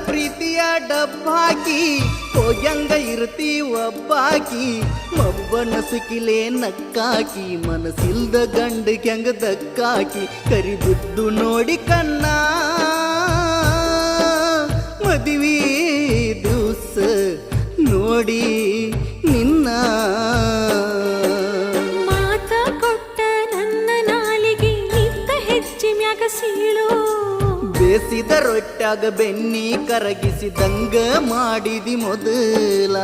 ಪ್ರೀತಿಯ ಡಬ್ಬಾಕಿ ಹೋಗ್ಯಂಗ ಇರ್ತಿ ಒಬ್ಬಾಕಿ ಮಬ್ಬನ ಸಿಕ್ಕಿಲೆ ನಕ್ಕಾಕಿ ಮನಸ್ಸಿಲ್ದ ಗಂಡಗೆ ಹೆಂಗ ದಕ್ಕಾಕಿ ಕರಿಬಿದ್ದು ನೋಡಿ ಕಣ್ಣ ಮದುವೆ ದಿವಸ ನೋಡಿ ನಿನ್ನ ಮಾತ ಕೊಟ್ಟ ನನ್ನ ನಾಲಿಗೆ ನಿತ್ತ ಹೆಚ್ಚಿ ಮ್ಯಾಗ ಸೀಳು ಬೇಸಿದ ರೊಟ್ಟಾಗ ಬೆನ್ನಿ ಕರಗಿಸಿದಂಗ ಮಾಡಿದಿ ಮೊದಲ